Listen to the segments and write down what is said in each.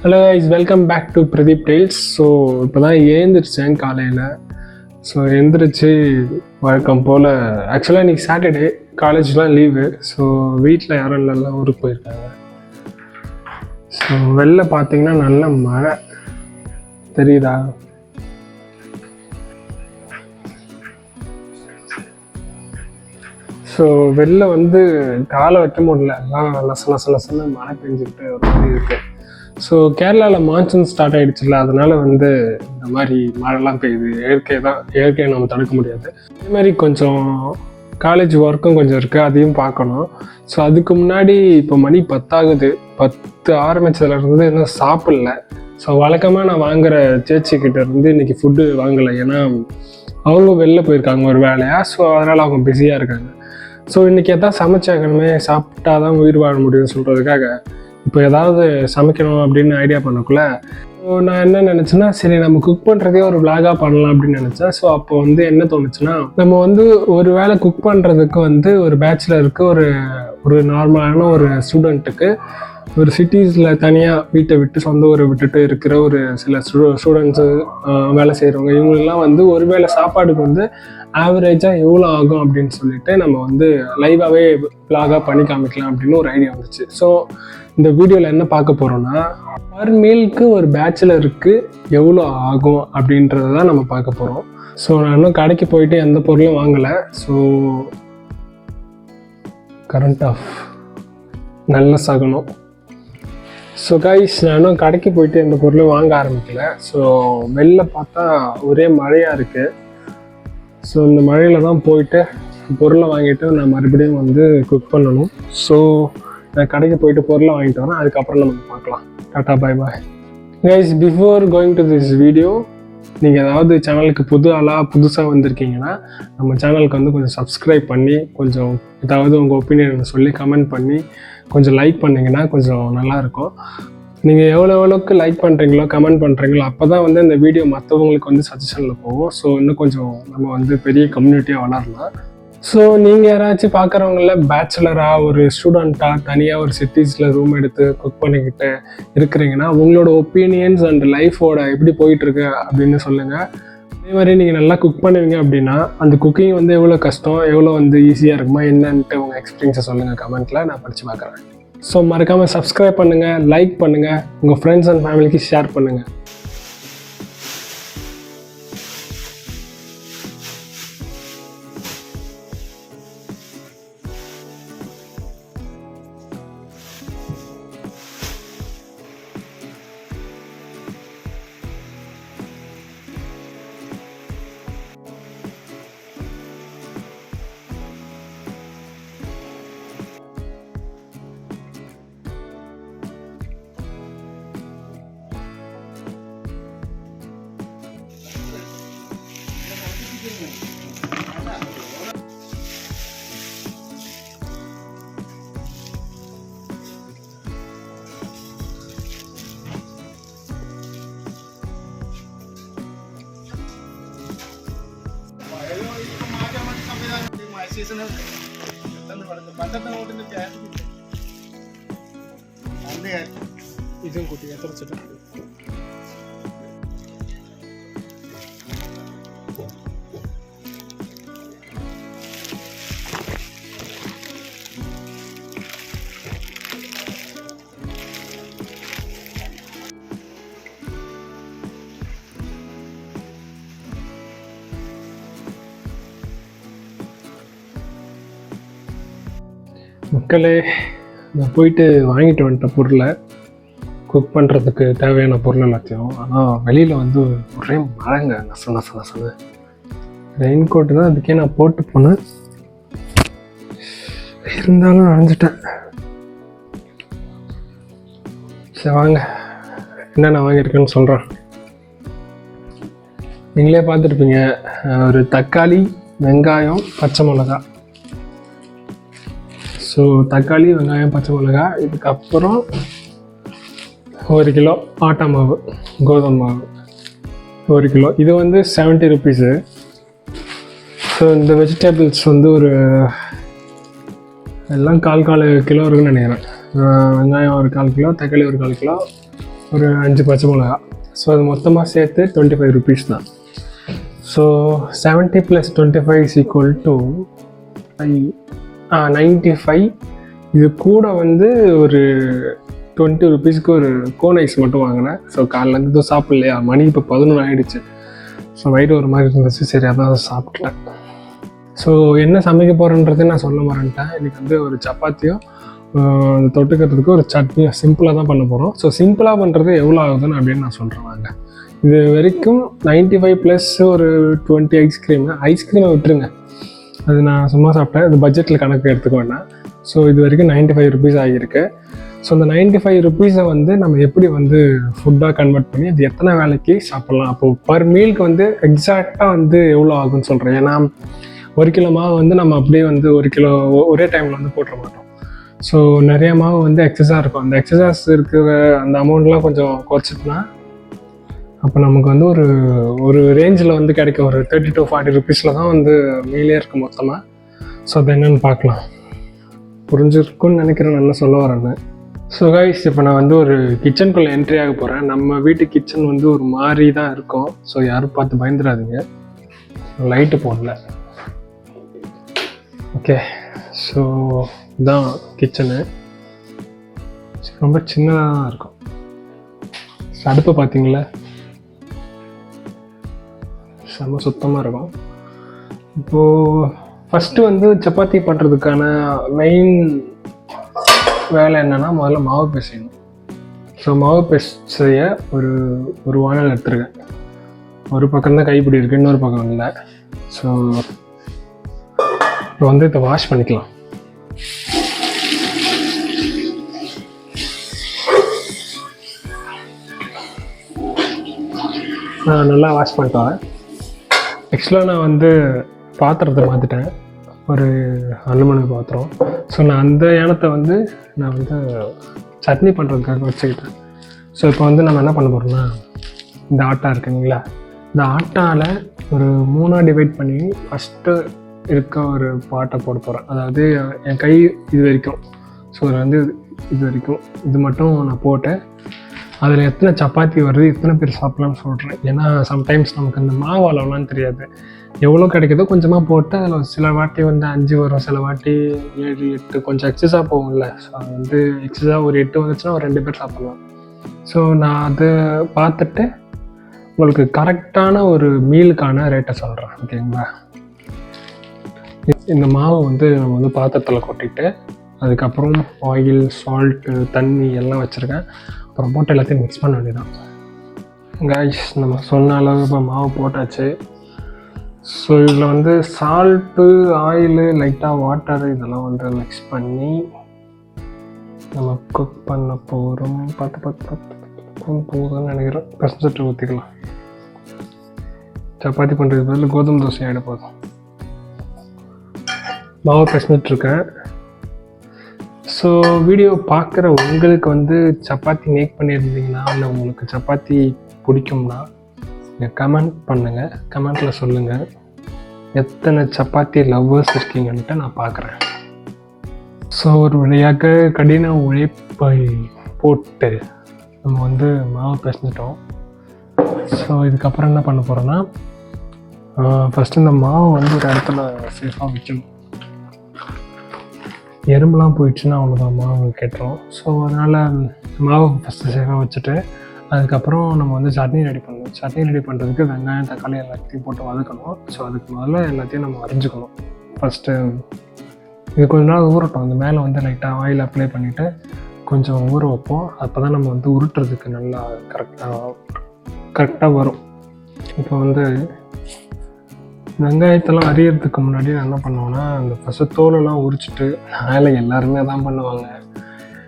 Hello guys, welcome back to Pradeep tales. So இப்போ தான் எழுந்திரிச்சேன் காலையில். ஸோ எழுந்திரிச்சு வழக்கம் போல், ஆக்சுவலாக இன்றைக்கி சாட்டர்டே, காலேஜ்லாம் லீவு. ஸோ வீட்டில் யாரும் இல்லைலாம் ஊருக்கு போயிருக்காங்க. ஸோ வெளில பார்த்தீங்கன்னா நல்ல மழை தெரியுதா? ஸோ வெளில வந்து காலை வைக்க முடியல, எல்லாம் லசலசலசன்னு மழை பெஞ்சுக்கிட்டு ஒரு மாதிரி இருக்குது. ஸோ கேரளாவில் மான்சூன் ஸ்டார்ட் ஆகிடுச்சுல்ல, அதனால் வந்து இந்த மாதிரி மழைலாம் பெய்யுது. இயற்கையை நம்ம தடுக்க முடியாது. அதே மாதிரி கொஞ்சம் காலேஜ் ஒர்க்கும் கொஞ்சம் இருக்குது, அதையும் பார்க்கணும். ஸோ அதுக்கு முன்னாடி இப்போ மணி 10 ஆகுது. 10 ஆரம்பித்ததுலேருந்து இன்னும் சாப்பிடல. ஸோ வழக்கமாக நான் வாங்குகிற சேச்சிக்கிட்ட இருந்து இன்றைக்கி ஃபுட்டு வாங்கலை, ஏன்னா அவங்க வெளில போயிருக்காங்க ஒரு வேலையாக. ஸோ அதனால் அவங்க பிஸியாக இருக்காங்க. ஸோ இன்றைக்கி எதாவது சமைச்சாக்கணுமே, சாப்பிட்டா தான் உயிர் வாழ முடியும்னு சொல்கிறதுக்காக இப்போ ஏதாவது சமைக்கணும் அப்படின்னு ஐடியா பண்ணக்குள்ள நான் என்ன நினச்சேன்னா, சரி நம்ம குக் பண்ணுறதே ஒரு விளாகாக பண்ணலாம் அப்படின்னு நினச்சேன். ஸோ அப்போ வந்து என்ன தோணுச்சுன்னா, நம்ம வந்து ஒரு வேளை குக் பண்ணுறதுக்கு வந்து ஒரு பேச்சுலருக்கு, ஒரு நார்மலான ஒரு ஸ்டூடெண்ட்டுக்கு, ஒரு சிட்டிஸில் தனியாக வீட்டை விட்டு சொந்த ஊரை விட்டுட்டு இருக்கிற ஒரு சில ஸ்டூடெண்ட்ஸு, வேலை செய்கிறவங்க, இவங்களெல்லாம் வந்து ஒரு வேளை சாப்பாடுக்கு வந்து ஆவரேஜாக எவ்வளோ ஆகும் அப்படின்னு சொல்லிட்டு நம்ம வந்து லைவாகவே விளாகாக பண்ணி காமிக்கலாம் அப்படின்னு ஒரு ஐடியா வந்துச்சு. ஸோ இந்த வீடியோவில் என்ன பார்க்க போகிறோன்னா, பர் மீலுக்கு ஒரு பேச்சுலருக்கு எவ்வளோ ஆகும் அப்படின்றத தான் நம்ம பார்க்க போகிறோம். ஸோ நான் இன்னும் கடைக்கு போயிட்டு எந்த பொருளும் வாங்கலை. ஸோ கரண்ட் ஆஃப், நல்ல சகனம். ஸோ கைஸ், நான் இன்னும் கடைக்கு போயிட்டு எந்த பொருளும் வாங்க ஆரம்பிக்கல. ஸோ வெளில பார்த்தா ஒரே மழையாக இருக்குது. ஸோ இந்த மழையில் தான் போயிட்டு பொருளை வாங்கிட்டு நான் மறுபடியும் வந்து குக் பண்ணணும். ஸோ நான் கடைக்கு போயிட்டு பொருளை வாங்கிட்டு வரேன், அதுக்கப்புறம் நம்ம பார்க்கலாம். Tata, bye bye guys. Before going to this video, நீங்கள் ஏதாவது சேனலுக்கு புதுசாக வந்திருக்கீங்கன்னா நம்ம சேனலுக்கு வந்து கொஞ்சம் சப்ஸ்கிரைப் பண்ணி, கொஞ்சம் ஏதாவது உங்கள் ஒப்பீனியன் சொல்லி கமெண்ட் பண்ணி கொஞ்சம் லைக் பண்ணிங்கன்னா கொஞ்சம் நல்லாயிருக்கும். நீங்கள் எவ்வளோக்கு லைக் பண்ணுறீங்களோ, கமெண்ட் பண்ணுறீங்களோ, அப்போ தான் வந்து இந்த வீடியோ மற்றவங்களுக்கு வந்து சஜஷனில் போகும். ஸோ இன்னும் கொஞ்சம் நம்ம வந்து பெரிய கம்யூனிட்டியாக வளரலாம். ஸோ நீங்கள் யாராச்சும் பார்க்குறவங்கள பேச்சுலராக, ஒரு ஸ்டூடெண்ட்டாக தனியாக ஒரு சிட்டிஸில் ரூம் எடுத்து குக் பண்ணிக்கிட்டு இருக்கிறீங்கன்னா, உங்களோட ஒப்பீனியன்ஸ் அண்ட் லைஃபோட எப்படி போயிட்டுருக்கு அப்படின்னு சொல்லுங்கள். அதே மாதிரி நீங்கள் நல்லா குக் பண்ணுவீங்க அப்படின்னா அந்த குக்கிங் வந்து எவ்வளோ கஷ்டம், எவ்வளோ வந்து ஈஸியாக இருக்குமா என்னன்ட்டு உங்கள் எக்ஸ்பீரியன்ஸை சொல்லுங்கள் கமெண்ட்டில், நான் படித்து பார்க்குறேன். ஸோ மறக்காமல் சப்ஸ்கிரைப் பண்ணுங்கள், லைக் பண்ணுங்கள், உங்கள் ஃப்ரெண்ட்ஸ் அண்ட் ஃபேமிலிக்கு ஷேர் பண்ணுங்கள். ഇതും കൂട്ടി എത്ര വെച്ചിട്ട് மக்களே, நான் போயிட்டு வாங்கிட்டு வந்துட்டேன் பொருளை, குக் பண்ணுறதுக்கு தேவையான பொருள் எல்லாத்தையும். ஆனால் வெளியில் வந்து ஒரே மழைங்க, நசன்னு. ரெயின் கோட்டு தான் அதுக்கே நான் போட்டு போனேன், இருந்தாலும் நனைஞ்சிட்டேன். சரி வாங்க, என்னென்ன வாங்கியிருக்கேன்னு சொல்கிறேன். நீங்களே பார்த்துருப்பீங்க, ஒரு தக்காளி, வெங்காயம், பச்சை மிளகா. ஸோ தக்காளி, வெங்காயம், பச்சை மிளகா. இதுக்கப்புறம் 1 கிலோ ஆட்டா மாவு, கோதுமை மாவு 1 கிலோ. இது வந்து 70 ருபீஸு. ஸோ இந்த வெஜிடபிள்ஸ் வந்து ஒரு எல்லாம் 4 கிலோ இருக்குன்னு நினைக்கிறேன். வெங்காயம் ஒரு 4 கிலோ, தக்காளி ஒரு 4 கிலோ, ஒரு 5 பச்சை மிளகா. ஸோ அது மொத்தமாக சேர்த்து 25 ருபீஸ் தான். ஸோ 70 + 25 = 95. இது கூட வந்து ஒரு 20 ருபீஸ்க்கு ஒரு கோன் ஐஸ் மட்டும் வாங்கினேன். ஸோ காலையிலேருந்து எதுவும் சாப்பிட்லையா, மணி இப்போ 11 ஆகிடுச்சு. ஸோ வயிறு ஒரு மாதிரி இருந்துச்சு, சரி அதான் அதை சாப்பிட்டேன். ஸோ என்ன சமைக்க போகிறேன்றதை நான் சொல்ல மறந்துட்டேன். இன்றைக்கி வந்து ஒரு சப்பாத்தியும் தொட்டுக்கிறதுக்கு ஒரு சட்னியும் சிம்பிளாக தான் பண்ண போகிறோம். ஸோ சிம்பிளாக பண்ணுறது எவ்வளோ ஆகுதுன்னு அப்படின்னு நான் சொல்கிறேன் வாங்க. இது வரைக்கும் 95 + ஒரு 20 ஐஸ்கிரீமை விட்டுருங்க, அது நான் சும்மா சாப்பிட்டேன், இது பட்ஜெட்டில் கணக்கு எடுத்துக்க வேண்டாம். ஸோ இது வரைக்கும் 95 ருபீஸ் ஆகியிருக்கு. ஸோ அந்த 95 ருபீஸை வந்து நம்ம எப்படி வந்து ஃபுட்டாக கன்வெர்ட் பண்ணி அது எத்தனை வேலைக்கு சாப்பிட்லாம், அப்போது பர் மீலுக்கு வந்து எக்ஸாக்டாக வந்து எவ்வளோ ஆகுன்னு சொல்கிறேன். ஏன்னா 1 கிலோ மாவு வந்து நம்ம அப்படியே வந்து 1 கிலோ ஒரே டைமில் வந்து போட்டுற மாட்டோம். ஸோ நிறைய மாவு வந்து எக்ஸஸாக இருக்கும். அந்த எக்ஸஸாஸ் இருக்கிற அந்த அமௌண்ட்லாம் கொஞ்சம் குறைச்சிட்டுனா அப்போ நமக்கு வந்து ஒரு ரேஞ்சில் வந்து கிடைக்கும். ஒரு 30 to 40 ருபீஸில் தான் வந்து மீலே இருக்குது மொத்தமாக. ஸோ அது என்னென்னு பார்க்கலாம். புரிஞ்சிருக்குன்னு நினைக்கிறேன், நல்லா சொல்ல வரேன்னு. ஸோ கைஸ், இப்போ நான் வந்து ஒரு கிச்சனுக்குள்ளே என்ட்ரி ஆக போகிறேன். நம்ம வீட்டு கிச்சன் வந்து ஒரு மாதிரி தான் இருக்கும். ஸோ யாரும் பார்த்து பயந்துடாதீங்க, லைட்டு போடல. ஓகே, ஸோ இதுதான் கிச்சனு. ரொம்ப சின்னதாக தான் இருக்கும். அடுப்பு பார்த்தீங்களா, செம்ம சுத்தமாக இருக்கும். இப்போது ஃபஸ்ட்டு வந்து சப்பாத்தி பண்ணுறதுக்கான மெயின் வேலை என்னென்னா, முதல்ல மாவு பிசையணும். ஸோ மாவு பிசைய ஒரு வானல் எடுத்துருக்கேன். ஒரு பக்கம் தான் கைப்பிடி இருக்குது, இன்னொரு பக்கம் இல்லை. ஸோ இப்போ வந்து இதை வாஷ் பண்ணிக்கலாம். நான் நல்லா வாஷ் பண்ணிட்டு வரேன். ஆக்சுவலாக நான் வந்து பாத்திரத்தை மாற்றிட்டேன், ஒரு அலுமினியம் பாத்திரம். ஸோ நான் அந்த ஏனத்தை வந்து நான் வந்து சட்னி பண்ணுறதுக்காக வச்சுக்கிட்டேன். ஸோ இப்போ வந்து நம்ம என்ன பண்ண போகிறோம்னா, இந்த ஆட்டா இருக்குங்களா, இந்த ஆட்டாவில் ஒரு 3ஆக டிவைட் பண்ணி ஃபஸ்ட்டு இருக்க ஒரு பாட்டை போட போகிறேன். அதாவது என் கை இது வரைக்கும். ஸோ அதில் வந்து இது வரைக்கும் இது மட்டும் நான் போட்டேன். அதில் எத்தனை சப்பாத்தி வருது, எத்தனை பேர் சாப்பிட்லான்னு சொல்கிறேன். ஏன்னா சம்டைம்ஸ் நமக்கு இந்த மாவு அளவுலாம் தெரியாது. எவ்வளோ கிடைக்குதோ கொஞ்சமாக போட்டு அதில் சில வாட்டி வந்து 5 வரும், சில வாட்டி 7, 8 கொஞ்சம் எக்ஸஸாக போகும்ல. ஸோ அது வந்து எக்ஸஸாக ஒரு 8 வந்துச்சுன்னா ஒரு 2 பேர் சாப்பிட்லாம். ஸோ நான் அதை பார்த்துட்டு உங்களுக்கு கரெக்டான ஒரு மீலுக்கான ரேட்டை சொல்கிறேன், ஓகேங்களா. இந்த மாவு வந்து நம்ம வந்து பாத்திரத்தில் கொட்டிட்டு அதுக்கப்புறம் ஆயில், சால்ட்டு, தண்ணி எல்லாம் வச்சுருக்கேன். அப்புறம் போட்டு எல்லாத்தையும் மிக்ஸ் பண்ண வேண்டியதான். கைஸ், நம்ம சொன்ன அளவு இப்போ மாவு போட்டாச்சு. ஸோ இதில் வந்து சால்ட்டு, ஆயிலு, லைட்டாக வாட்டர் இதெல்லாம் வந்து மிக்ஸ் பண்ணி நம்ம குக் பண்ண போகிறோம். பார்த்து போகுதுன்னு நினைக்கிறேன். பெசஞ்சிட்டு ஊற்றிக்கலாம். சப்பாத்தி பண்ணுறதுக்கு பதில் கோதுமை தோசை ஆகிட போதும். மாவு பிசைஞ்சிட்ருக்கேன். ஸோ வீடியோ பார்க்குற உங்களுக்கு வந்து சப்பாத்தி மேக் பண்ணியிருந்தீங்கன்னா, இல்லை உங்களுக்கு சப்பாத்தி பிடிக்கும்னா நீங்கள் கமெண்ட் பண்ணுங்கள். கமெண்ட்டில் சொல்லுங்கள் எத்தனை சப்பாத்தி லவ்வர்ஸ் இருக்கீங்கன்ட்டு நான் பார்க்குறேன். ஸோ ஒரு வழியாக கடின உழைப்பை போட்டு நம்ம வந்து மாவு பிசைஞ்சிட்டோம். ஸோ இதுக்கப்புறம் என்ன பண்ண போகிறோன்னா, ஃபஸ்ட்டு இந்த மாவு வந்து ஒரு இடத்துல சேஃபாக வைக்கணும். எறும்புலாம் போயிடுச்சுன்னா அவ்வளோதான், மாவு கெட்டுரும். ஸோ அதனால் மாவு ஃபஸ்ட்டு சேஃபாக வச்சுட்டு அதுக்கப்புறம் நம்ம வந்து சட்னி ரெடி பண்ணணும். சட்னி ரெடி பண்ணுறதுக்கு வெங்காயம், தக்காளி எல்லாத்தையும் போட்டு வதக்கணும். ஸோ அதுக்கு முதல்ல எல்லாத்தையும் நம்ம அரைஞ்சிக்கணும். ஃபஸ்ட்டு இது கொஞ்ச நாள் ஊறட்டும். அந்த மேலே வந்து லைட்டாக ஆயில் அப்ளை பண்ணிவிட்டு கொஞ்சம் ஊற வைப்போம். அப்போ தான் நம்ம வந்து உருட்டுறதுக்கு நல்லா கரெக்டாக வரும். இப்போ வந்து வெங்காயத்தெல்லாம் அரியறதுக்கு முன்னாடி நான் என்ன பண்ணுவேன்னா, இந்த ஃபஸ்ட்டு தோலெல்லாம் உரிச்சிட்டு, மேலே எல்லாருமே தான் பண்ணுவாங்க,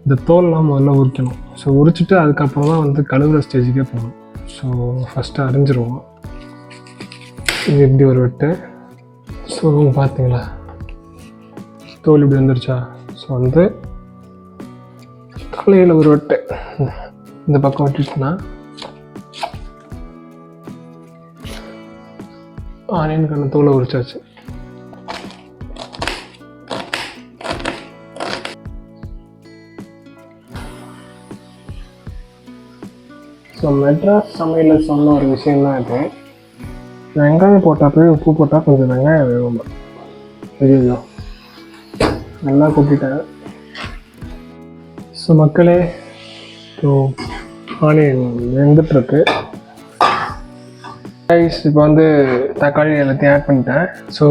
இந்த தோலெல்லாம் முதல்ல உரிக்கணும். ஸோ உரிச்சிட்டு அதுக்கப்புறம் தான் வந்து கழுவுற ஸ்டேஜுக்கே போகணும். ஸோ ஃபஸ்ட்டு அரிஞ்சிருவோம். இது இப்படி ஒரு வெட்டு. ஸோ பார்த்தீங்களா தோல் இப்படி வந்துருச்சா. ஸோ வந்து தலையில் ஒரு வெட்டு இந்த பக்கம் வெட்டிட்டுனா ஆனியனுக்கான தோலை உரிச்சாச்சு. ஸோ மெட்ராஸ் சமையலில் சொன்ன ஒரு விஷயந்தான் இது. வெங்காயம் போட்டால் உப்பு போட்டால் கொஞ்சம் வெங்காயம் வேகும். ஐயோ நல்லா கொட்டிட்டேன். ஸோ மக்களே, ஸோ ஆனியன் வெந்துட்டுருக்கு. இப்போ வந்து தக்காளி எல்லாத்தையும் ஆட் பண்ணிட்டேன். ஸோ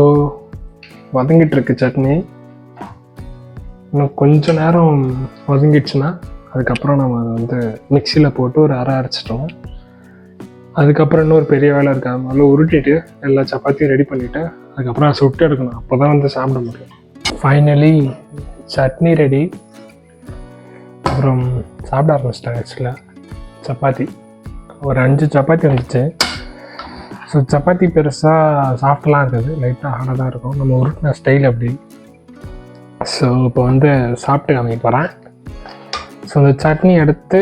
வதங்கிட்டுருக்கு சட்னி. இன்னும் கொஞ்சம் நேரம் வதங்கிடுச்சுன்னா அதுக்கப்புறம் நம்ம அதை வந்து மிக்சியில் போட்டு ஒரு அரை அரைச்சிட்டோம். அதுக்கப்புறம் இன்னொரு பெரிய வேலை இருக்காது. முதல்ல உருட்டிட்டு எல்லா சப்பாத்தியும் ரெடி பண்ணிவிட்டு அதுக்கப்புறம் சுட்டு எடுக்கணும். அப்போ தான் வந்து சாப்பிட முடியும். Finally chutney ready. அப்புறம் சாப்பிட ஆரம்பிச்சிட்டேன். ஆக்சுவலாக சப்பாத்தி ஒரு 5 சப்பாத்தி வந்துச்சு. ஸோ சப்பாத்தி பெருசாக சாஃப்ட்லாம் இருக்குது, லைட்டாக ஹார்டாக தான் இருக்கும். நம்ம உருட்டின ஸ்டைல் அப்படி. ஸோ இப்போ வந்து சாப்பிட்டு காமிக்க போகிறேன். ஸோ இந்த சட்னி எடுத்து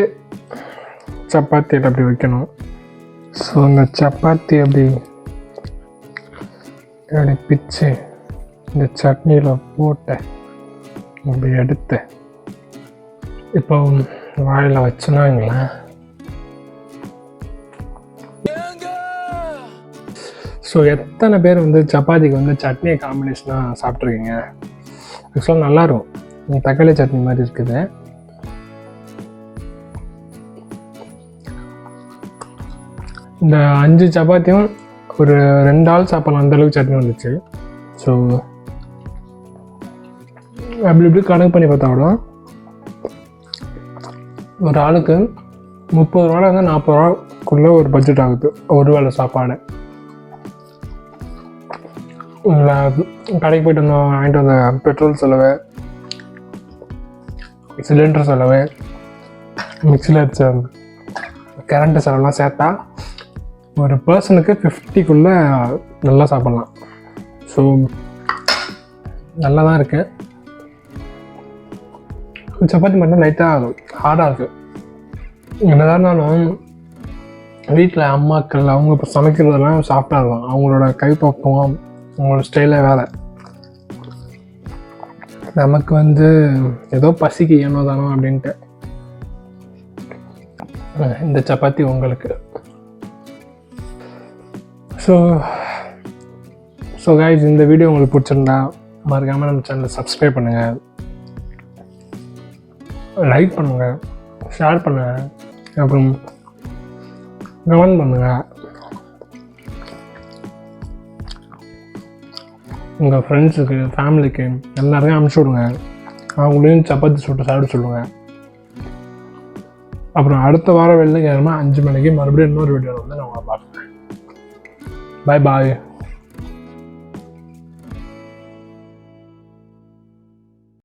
சப்பாத்தியில் அப்படி வைக்கணும். ஸோ இந்த சப்பாத்தி அப்படி பிச்சு இந்த சட்னியில் போட்டு அப்படி எடுத்து இப்போ வாயில் வச்சுனாங்களேன். ஸோ எத்தனை பேர் வந்து சப்பாத்திக்கு வந்து சட்னியை காம்பினேஷனாக சாப்பிட்ருக்கீங்க? ஆக்சுவலாக நல்லாயிருக்கும். தக்காளி சட்னி மாதிரி இருக்குது. இந்த 5 சப்பாத்தியும் ஒரு 2 ஆள் சாப்பிடலாம், அந்தளவுக்கு சட்னி வந்துச்சு. ஸோ அப்படி இப்படி கணக்கு பண்ணி பார்த்தா கூட ஒரு ஆளுக்கு 30 ரூபாலேருந்து 40 ரூபாக்குள்ளே ஒரு பட்ஜெட் ஆகுது ஒரு வேளை சாப்பாடு. கடைக்கு போய்ட்டு வந்தோம், வாங்கிட்டு வந்த பெட்ரோல் செலவு, சிலிண்டர் செலவு, மிக்சியில் அடிச்ச கரண்ட்டு செலவுலாம் சேர்த்தா ஒரு பர்சனுக்கு 50க்குள்ளே நல்லா சாப்பிட்லாம். ஸோ நல்லா தான் இருக்குது. சப்பாத்தி மட்டும் லைட்டாக ஹார்டாக இருக்குது. என்னதான் இருந்தாலும் வீட்டில் அம்மாக்கள் அவங்க இப்போ சமைக்கிறதெல்லாம் சாஃப்டாக இருக்கும். அவங்களோட கைப்பக்குவம், அவங்களோட ஸ்டைலே வேறு. நமக்கு வந்து ஏதோ பசிக்கு ஏனோ தானோ அப்படின்ட்டு இந்த சப்பாத்தி உங்களுக்கு. ஸோ கைஸ், இந்த வீடியோ உங்களுக்கு பிடிச்சிருந்தா மறக்காமல் நம்ம சேனலை சப்ஸ்கிரைப் பண்ணுங்கள், லைக் பண்ணுங்கள், ஷேர் பண்ணுங்கள், அப்புறம் கமெண்ட் பண்ணுங்கள். உங்கள் ஃப்ரெண்ட்ஸுக்கு, ஃபேமிலிக்கு எல்லாருக்கும் அனுப்பிச்சி விடுங்க. அவங்களையும் சப்பாத்தி சுட்டு சாப்பிட சொல்லுங்கள். அப்புறம் அடுத்த வாரம் வெள்ளிக்கிழமை 5 மணிக்கு மறுபடியும் இன்னொரு வீடியோவில் வந்து நான் உங்களை பார்க்குறேன். பாய் பாய்.